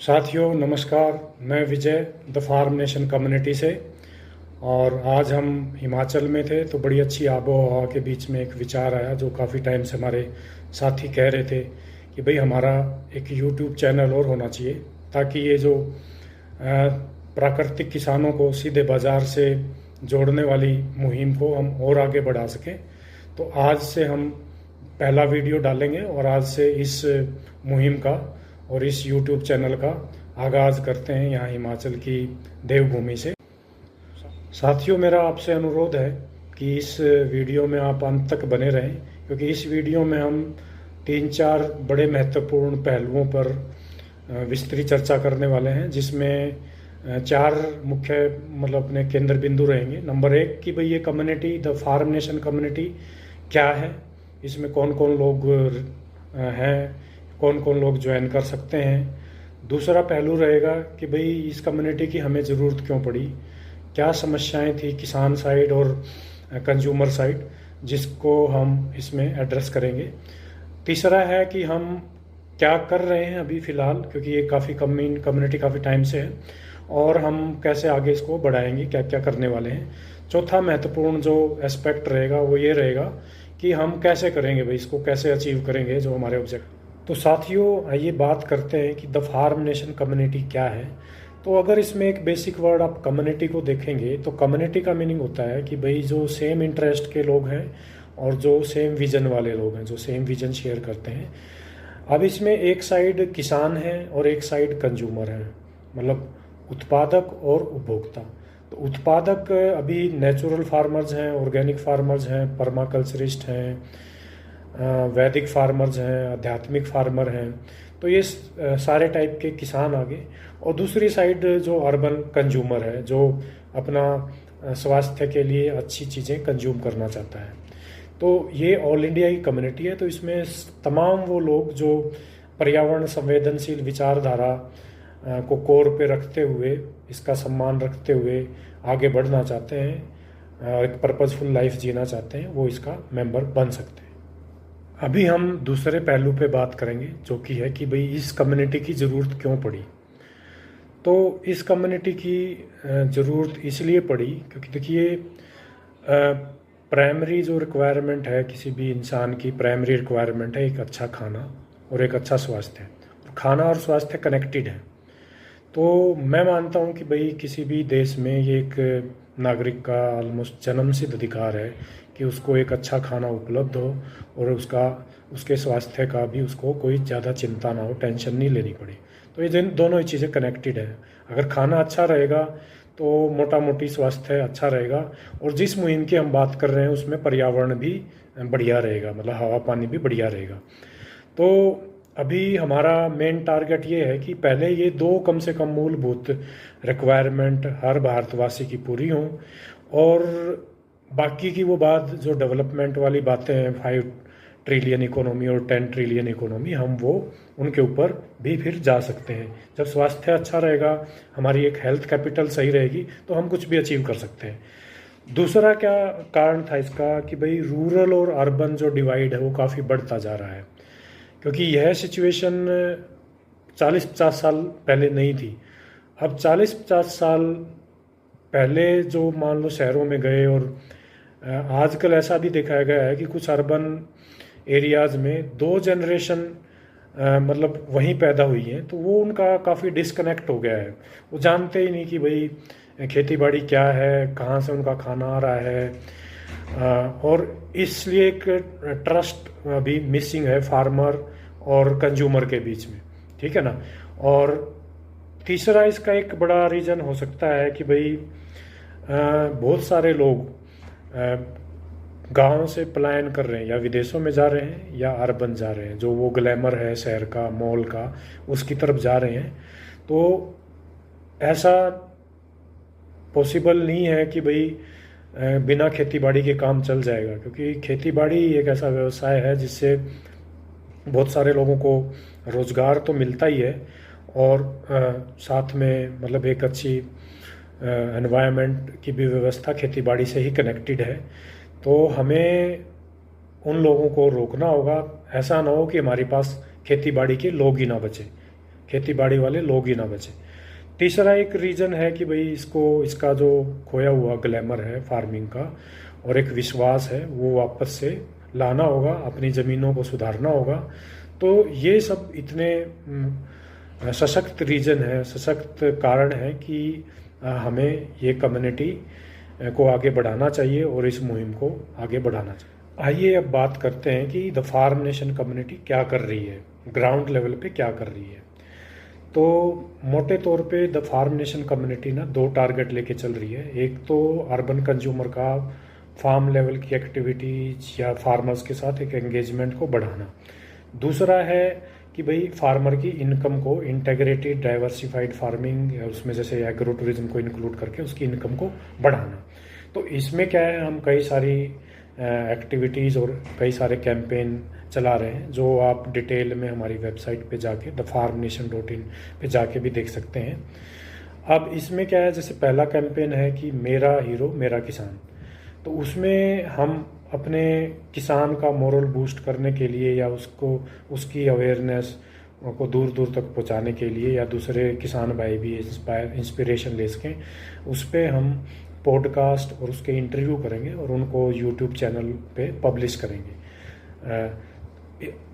साथियों नमस्कार। मैं विजय द फार्म नेशन कम्युनिटी से। और आज हम हिमाचल में थे तो बड़ी अच्छी आबो हवा के बीच में एक विचार आया जो काफ़ी टाइम से हमारे साथी कह रहे थे कि भाई हमारा एक यूट्यूब चैनल और होना चाहिए ताकि ये जो प्राकृतिक किसानों को सीधे बाज़ार से जोड़ने वाली मुहिम को हम और आगे बढ़ा सकें। तो आज से हम पहला वीडियो डालेंगे और आज से इस मुहिम का और इस YouTube चैनल का आगाज़ करते हैं यहाँ हिमाचल की देवभूमि से। साथियों मेरा आपसे अनुरोध है कि इस वीडियो में आप अंत तक बने रहें क्योंकि इस वीडियो में हम 3-4 बड़े महत्वपूर्ण पहलुओं पर विस्तृत चर्चा करने वाले हैं, जिसमें 4 मुख्य अपने केंद्र बिंदु रहेंगे। नंबर 1 कि भाई ये community the farm nation community क्या है, इसमें कौन कौन लोग हैं, कौन कौन लोग ज्वाइन कर सकते हैं। दूसरा पहलू रहेगा कि भाई इस कम्युनिटी की हमें ज़रूरत क्यों पड़ी, क्या समस्याएं थी किसान साइड और कंज्यूमर साइड, जिसको हम इसमें एड्रेस करेंगे। तीसरा है कि हम क्या कर रहे हैं अभी फ़िलहाल, क्योंकि ये काफ़ी कम्युनिटी काफ़ी टाइम से है, और हम कैसे आगे इसको बढ़ाएंगे, क्या क्या करने वाले हैं। चौथा महत्वपूर्ण जो एस्पेक्ट रहेगा वो ये रहेगा कि हम कैसे करेंगे भाई, इसको कैसे अचीव करेंगे जो हमारे ऑब्जेक्ट। तो साथियों आइए बात करते हैं कि द फार्म नेशन कम्युनिटी क्या है। तो अगर इसमें एक बेसिक वर्ड आप कम्युनिटी को देखेंगे तो कम्युनिटी का मीनिंग होता है कि भाई जो सेम इंटरेस्ट के लोग हैं और जो सेम विजन वाले लोग हैं, जो सेम विजन शेयर करते हैं। अब इसमें एक साइड किसान है और एक साइड कंज्यूमर है, मतलब उत्पादक और उपभोक्ता। तो उत्पादक अभी नेचुरल फार्मर्स हैं, ऑर्गेनिक फार्मर्स हैं, पर्माकल्चरिस्ट हैं, वैदिक फार्मर्स हैं, आध्यात्मिक फार्मर हैं। तो ये सारे टाइप के किसान आगे। और दूसरी साइड जो अर्बन कंज्यूमर है, जो अपना स्वास्थ्य के लिए अच्छी चीज़ें कंज्यूम करना चाहता है। तो ये ऑल इंडिया की कम्युनिटी है। तो इसमें तमाम वो लोग जो पर्यावरण संवेदनशील विचारधारा को कोर पे रखते हुए, इसका सम्मान रखते हुए आगे बढ़ना चाहते हैं, एक पर्पजफुल लाइफ जीना चाहते हैं, वो इसका मेंबर बन सकते हैं। अभी हम दूसरे पहलू पे बात करेंगे जो कि है कि भाई इस कम्युनिटी की ज़रूरत क्यों पड़ी। तो इस कम्युनिटी की ज़रूरत इसलिए पड़ी क्योंकि देखिए प्राइमरी जो रिक्वायरमेंट है किसी भी इंसान की, प्राइमरी रिक्वायरमेंट है एक अच्छा खाना और एक अच्छा स्वास्थ्य। खाना और स्वास्थ्य कनेक्टेड है। तो मैं मानता हूँ कि भाई किसी भी देश में ये एक नागरिक का ऑलमोस्ट जन्मसिद्ध अधिकार है कि उसको एक अच्छा खाना उपलब्ध हो और उसके स्वास्थ्य का भी उसको कोई ज़्यादा चिंता ना हो, टेंशन नहीं लेनी पड़े। तो ये दोनों ही चीज़ें कनेक्टेड है। अगर खाना अच्छा रहेगा तो मोटा मोटी स्वास्थ्य अच्छा रहेगा, और जिस मुहिम की हम बात कर रहे हैं उसमें पर्यावरण भी बढ़िया रहेगा, मतलब हवा पानी भी बढ़िया रहेगा। तो अभी हमारा मेन टारगेट ये है कि पहले ये 2 कम से कम मूलभूत रिक्वायरमेंट हर भारतवासी की पूरी हों, और बाकी की वो बात जो डेवलपमेंट वाली बातें हैं, 5 ट्रिलियन इकोनॉमी और 10 ट्रिलियन इकोनॉमी, हम वो उनके ऊपर भी फिर जा सकते हैं। जब स्वास्थ्य अच्छा रहेगा, हमारी एक हेल्थ कैपिटल सही रहेगी, तो हम कुछ भी अचीव कर सकते हैं। दूसरा क्या कारण था इसका कि भाई रूरल और अर्बन जो डिवाइड है वो काफ़ी बढ़ता जा रहा है, क्योंकि यह सिचुएशन 40-50 साल पहले नहीं थी। अब 40-50 साल पहले जो मान लो शहरों में गए, और आजकल ऐसा भी देखा गया है कि कुछ अर्बन एरियाज़ में 2 जनरेशन मतलब वहीं पैदा हुई हैं, तो वो उनका काफ़ी डिस्कनेक्ट हो गया है। वो जानते ही नहीं कि भाई खेती बाड़ी क्या है, कहाँ से उनका खाना आ रहा है, और इसलिए एक ट्रस्ट भी मिसिंग है फार्मर और कंज्यूमर के बीच में, ठीक है ना। और तीसरा इसका एक बड़ा रीज़न हो सकता है कि भाई बहुत सारे लोग गांव से पलायन कर रहे हैं, या विदेशों में जा रहे हैं या अर्बन जा रहे हैं, जो वो ग्लैमर है शहर का, मॉल का, उसकी तरफ जा रहे हैं। तो ऐसा पॉसिबल नहीं है कि भाई बिना खेतीबाड़ी के काम चल जाएगा, क्योंकि खेतीबाड़ी एक ऐसा व्यवसाय है जिससे बहुत सारे लोगों को रोज़गार तो मिलता ही है, और साथ में मतलब एक अच्छी एनवायरनमेंट की भी व्यवस्था खेतीबाड़ी से ही कनेक्टेड है। तो हमें उन लोगों को रोकना होगा, ऐसा ना हो कि हमारे पास खेती बाड़ी के लोग ही ना बचे। खेती बाड़ी वाले लोग ही ना बचे। तीसरा एक रीज़न है कि भाई इसका जो खोया हुआ ग्लैमर है फार्मिंग का और एक विश्वास है वो वापस से लाना होगा, अपनी ज़मीनों को सुधारना होगा। तो ये सब इतने सशक्त रीज़न है, सशक्त कारण है कि हमें ये कम्युनिटी को आगे बढ़ाना चाहिए और इस मुहिम को आगे बढ़ाना चाहिए। आइए अब बात करते हैं कि द फार्म नेशन कम्युनिटी क्या कर रही है, ग्राउंड लेवल पे क्या कर रही है। तो मोटे तौर पे द फार्म नेशन कम्युनिटी ना 2 टारगेट लेके चल रही है। एक तो अर्बन कंज्यूमर का फार्म लेवल की एक्टिविटीज या फार्मर्स के साथ एक एंगेजमेंट को बढ़ाना। दूसरा है कि भाई फार्मर की इनकम को इंटेग्रेटेड डाइवर्सिफाइड फार्मिंग या उसमें जैसे एग्रो टूरिज्म को इंक्लूड करके उसकी इनकम को बढ़ाना। तो इसमें क्या है, हम कई सारी एक्टिविटीज़ और कई सारे कैंपेन चला रहे हैं जो आप डिटेल में हमारी वेबसाइट पे जाके thefarmnation.in पे जाके भी देख सकते हैं। अब इसमें क्या है, जैसे पहला कैंपेन है कि मेरा हीरो मेरा किसान। तो उसमें हम अपने किसान का मोरल बूस्ट करने के लिए या उसकी अवेयरनेस को दूर दूर तक पहुंचाने के लिए या दूसरे किसान भाई भी इंस्पिरेशन ले सकें, उस पर हम पॉडकास्ट और उसके इंटरव्यू करेंगे और उनको यूट्यूब चैनल पे पब्लिश करेंगे।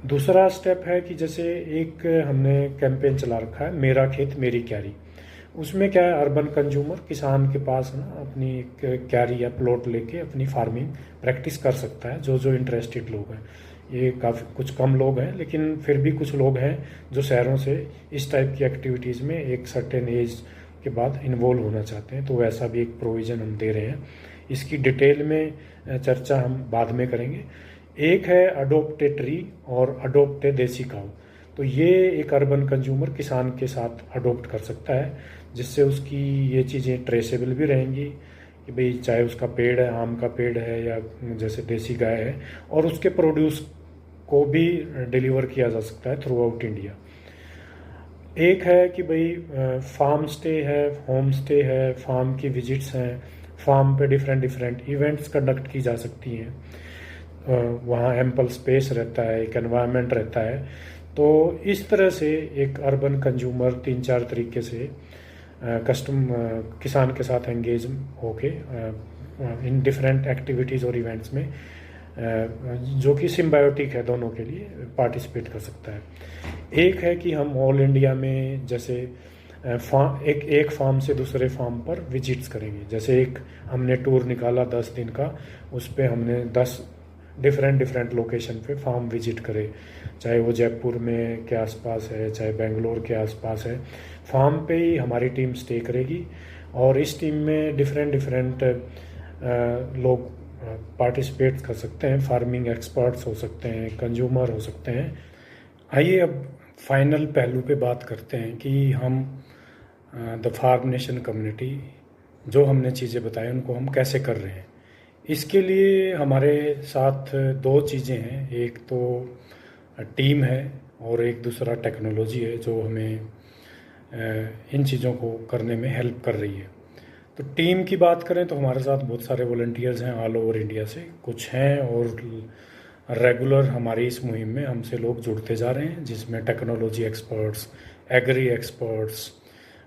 दूसरा स्टेप है कि जैसे एक हमने कैंपेन चला रखा है मेरा खेत मेरी क्यारी। उसमें क्या है, अर्बन कंज्यूमर किसान के पास ना अपनी एक क्यारी या प्लॉट लेके अपनी फार्मिंग प्रैक्टिस कर सकता है। जो इंटरेस्टेड लोग हैं, ये काफ़ी कुछ कम लोग हैं लेकिन फिर भी कुछ लोग हैं जो शहरों से इस टाइप की एक्टिविटीज़ में एक सर्टेन एज के बाद इन्वॉल्व होना चाहते हैं, तो वैसा भी एक प्रोविज़न हम दे रहे हैं। इसकी डिटेल में चर्चा हम बाद में करेंगे। एक है अडोप्ट ए ट्री और अडोप्ट ए देसी काऊ। तो ये एक अर्बन कंज्यूमर किसान के साथ अडोप्ट कर सकता है, जिससे उसकी ये चीज़ें ट्रेसेबल भी रहेंगी कि भाई चाहे उसका पेड़ है, आम का पेड़ है या जैसे देसी गाय है, और उसके प्रोड्यूस को भी डिलीवर किया जा सकता है थ्रू आउट इंडिया। एक है कि भाई फार्म स्टे है, होम स्टे है, फार्म की विजिट्स हैं, फार्म पे डिफरेंट इवेंट्स कंडक्ट की जा सकती हैं, वहाँ एम्पल स्पेस रहता है, एक एनवायरनमेंट रहता है। तो इस तरह से एक अर्बन कंज्यूमर 3-4 तरीके से किसान के साथ एंगेज होके इन डिफरेंट एक्टिविटीज़ और इवेंट्स में जो कि सिम्बायोटिक है दोनों के लिए, पार्टिसिपेट कर सकता है। एक है कि हम ऑल इंडिया में जैसे एक फार्म से दूसरे फार्म पर विजिट्स करेंगे। जैसे एक हमने टूर निकाला 10 दिन का, उस पर हमने 10 डिफरेंट लोकेशन पे फार्म विजिट करे, चाहे वो जयपुर में के आसपास है, चाहे बेंगलोर के आसपास है। फार्म पे ही हमारी टीम स्टे करेगी और इस टीम में डिफरेंट लोग पार्टिसिपेट कर सकते हैं। फार्मिंग एक्सपर्ट्स हो सकते हैं, कंज्यूमर हो सकते हैं। आइए अब फाइनल पहलू पे बात करते हैं कि हम द फार्म नेशन कम्युनिटी जो हमने चीज़ें बताई उनको हम कैसे कर रहे हैं। इसके लिए हमारे साथ 2 चीज़ें हैं, एक तो टीम है और एक दूसरा टेक्नोलॉजी है जो हमें इन चीज़ों को करने में हेल्प कर रही है। तो टीम की बात करें तो हमारे साथ बहुत सारे वॉलंटियर्स हैं ऑल ओवर इंडिया से, कुछ हैं और रेगुलर हमारी इस मुहिम में हमसे लोग जुड़ते जा रहे हैं, जिसमें टेक्नोलॉजी एक्सपर्ट्स, एग्री एक्सपर्ट्स,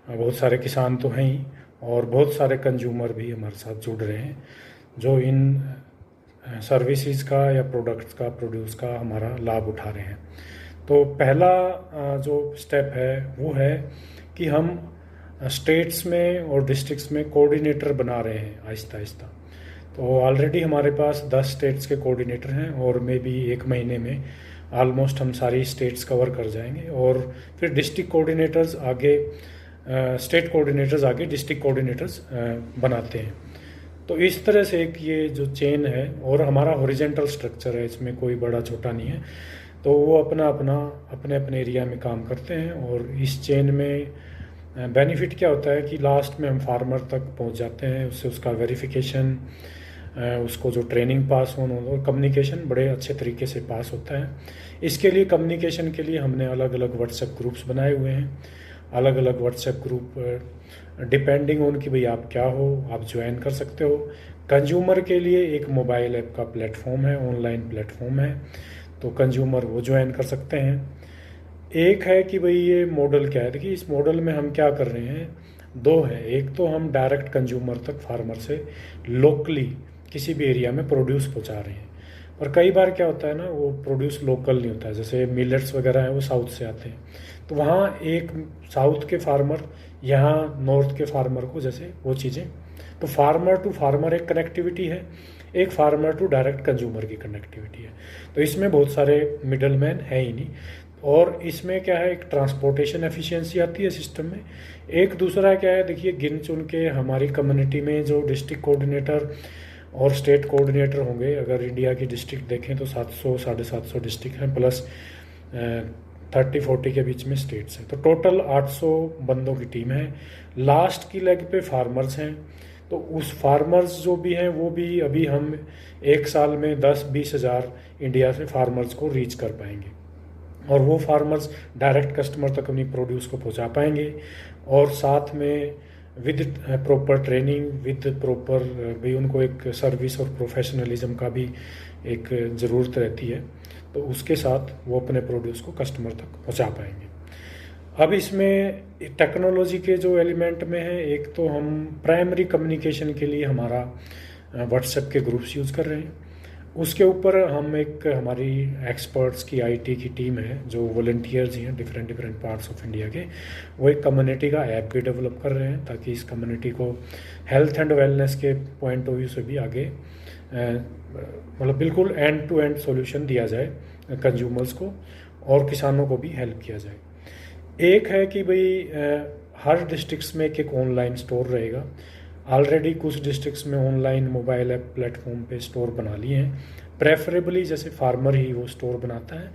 बहुत सारे किसान तो हैं ही और बहुत सारे कंज्यूमर भी हमारे साथ जुड़ रहे हैं जो इन सर्विसेज का या प्रोड्यूस का हमारा लाभ उठा रहे हैं। तो पहला जो स्टेप है वो है कि हम स्टेट्स में और डिस्ट्रिक्ट्स में कोऑर्डिनेटर बना रहे हैं आहिस्ता आहिस्ता। तो ऑलरेडी हमारे पास 10 स्टेट्स के कोऑर्डिनेटर हैं और मे बी 1 महीने में ऑलमोस्ट हम सारी स्टेट्स कवर कर जाएंगे और फिर डिस्ट्रिक्ट कोऑर्डिनेटर्स आगे स्टेट कोऑर्डिनेटर्स आगे डिस्ट्रिक्ट कोऑर्डिनेटर्स बनाते हैं। तो इस तरह से एक ये जो चेन है और हमारा हॉरिजेंटल स्ट्रक्चर है, इसमें कोई बड़ा छोटा नहीं है। तो वो अपने एरिया में काम करते हैं और इस चेन में बेनिफिट क्या होता है कि लास्ट में हम फार्मर तक पहुंच जाते हैं, उससे उसका वेरिफिकेशन, उसको जो ट्रेनिंग पास होना और कम्युनिकेशन बड़े अच्छे तरीके से पास होता है। इसके लिए कम्युनिकेशन के लिए हमने अलग अलग व्हाट्सएप ग्रुप्स बनाए हुए हैं। अलग अलग व्हाट्सएप ग्रुप डिपेंडिंग ऑन कि भाई आप क्या हो आप ज्वाइन कर सकते हो। कंज्यूमर के लिए एक मोबाइल ऐप का प्लेटफॉर्म है, ऑनलाइन प्लेटफॉर्म है, तो कंज्यूमर वो ज्वाइन कर सकते हैं। एक है कि भाई ये मॉडल क्या है। देखिए इस मॉडल में हम क्या कर रहे हैं, दो है। एक तो हम डायरेक्ट कंज्यूमर तक फार्मर से लोकली किसी भी एरिया में प्रोड्यूस पहुंचा रहे हैं। पर कई बार क्या होता है ना, वो प्रोड्यूस लोकल नहीं होता है। जैसे मिलेट्स वगैरह हैं वो साउथ से आते हैं, तो वहाँ एक साउथ के फार्मर यहाँ नॉर्थ के फार्मर को, जैसे वो चीज़ें, तो फार्मर टू फार्मर एक कनेक्टिविटी है, एक फार्मर टू डायरेक्ट कंज्यूमर की कनेक्टिविटी है। तो इसमें बहुत सारे मिडल मैन है ही नहीं। और इसमें क्या है, एक ट्रांसपोर्टेशन एफिशिएंसी आती है सिस्टम में। एक दूसरा क्या है, देखिए गिन चुन के हमारी कम्युनिटी में जो डिस्ट्रिक्ट कोऑर्डिनेटर और स्टेट कोऑर्डिनेटर होंगे, अगर इंडिया की डिस्ट्रिक्ट देखें तो 700 750 डिस्ट्रिक्ट हैं, प्लस 30-40 के बीच में स्टेट्स हैं, तो टोटल 800 बंदों की टीम है। लास्ट की लेग पे फार्मर्स हैं, तो उस फार्मर्स जो भी हैं वो भी अभी हम एक साल में 10-20 हज़ार इंडिया से फार्मर्स को रीच कर पाएंगे, और वो फार्मर्स डायरेक्ट कस्टमर तक अपनी प्रोड्यूस को पहुंचा पाएंगे। और साथ में with proper training, with proper भी उनको एक सर्विस और प्रोफेशनलिज्म का भी एक ज़रूरत रहती है, तो उसके साथ वो अपने प्रोड्यूस को कस्टमर तक पहुंचा पाएंगे। अब इसमें टेक्नोलॉजी के जो एलिमेंट में है, एक तो हम प्राइमरी कम्युनिकेशन के लिए हमारा व्हाट्सएप के ग्रुप्स यूज़ कर रहे हैं। उसके ऊपर हम एक हमारी एक्सपर्ट्स की आईटी की टीम है, जो वॉलंटियर्स हैं different different parts of India के, वो एक कम्युनिटी का ऐप भी डेवलप कर रहे हैं, ताकि इस कम्युनिटी को हेल्थ एंड वेलनेस के पॉइंट ऑफ व्यू से भी आगे मतलब बिल्कुल एंड टू एंड सॉल्यूशन दिया जाए कंज्यूमर्स को, और किसानों को भी हेल्प किया जाए। एक है कि भाई हर डिस्ट्रिक्ट्स में एक ऑनलाइन स्टोर रहेगा। ऑलरेडी कुछ डिस्ट्रिक्ट्स में ऑनलाइन मोबाइल ऐप प्लेटफॉर्म पे स्टोर बना लिए हैं। प्रेफरेबली जैसे फार्मर ही वो स्टोर बनाता है।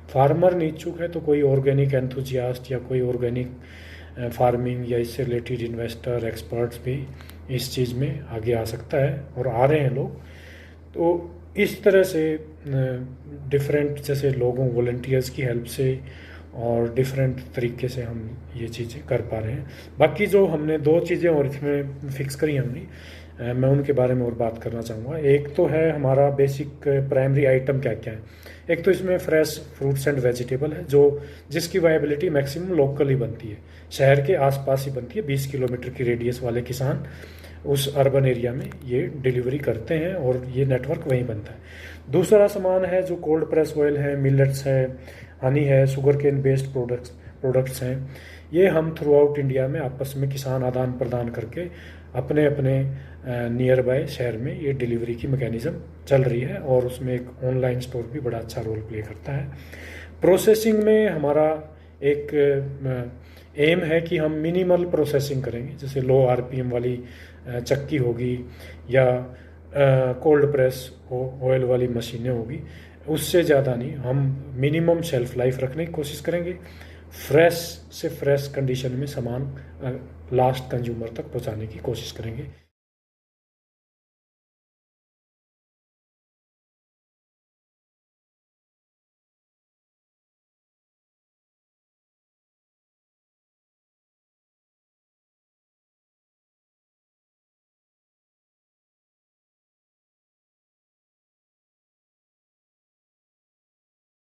फार्मर नहीं इच्छुक है तो कोई ऑर्गेनिक एंथुजियास्ट या कोई ऑर्गेनिक फार्मिंग या इससे रिलेटेड इन्वेस्टर एक्सपर्ट्स भी इस चीज़ में आगे आ सकता है, और आ रहे हैं लोग। तो इस तरह से डिफरेंट जैसे लोगों वॉलंटियर्स की हेल्प से और डिफरेंट तरीके से हम ये चीज़ें कर पा रहे हैं। बाकी जो हमने दो चीज़ें और इसमें फिक्स करी हमने, मैं उनके बारे में और बात करना चाहूँगा। एक तो है हमारा बेसिक प्राइमरी आइटम क्या क्या है। एक तो इसमें फ्रेश फ्रूट्स एंड वेजिटेबल है, जो जिसकी वायबिलिटी मैक्सिमम लोकल ही बनती है, शहर के आसपास ही बनती है। 20 किलोमीटर की रेडियस वाले किसान उस अर्बन एरिया में ये डिलीवरी करते हैं, और ये नेटवर्क वहीं बनता है। दूसरा सामान है जो कोल्ड प्रेस ऑयल है, मिलेट्स है, हनी है, शुगर केन बेस्ड प्रोडक्ट्स हैं। ये हम थ्रू आउट इंडिया में आपस में किसान आदान प्रदान करके अपने अपने नियर बाय शहर में ये डिलीवरी की मैकेनिज़्म चल रही है, और उसमें एक ऑनलाइन स्टोर भी बड़ा अच्छा रोल प्ले करता है। प्रोसेसिंग में हमारा एक एम है कि हम मिनिमल प्रोसेसिंग करेंगे, जैसे लो आरपीएम वाली चक्की होगी या कोल्ड प्रेस ऑयल वाली मशीनें होगी, उससे ज़्यादा नहीं। हम मिनिमम शेल्फ लाइफ रखने की कोशिश करेंगे, फ्रेश से फ्रेश कंडीशन में सामान लास्ट कंज्यूमर तक पहुंचाने की कोशिश करेंगे।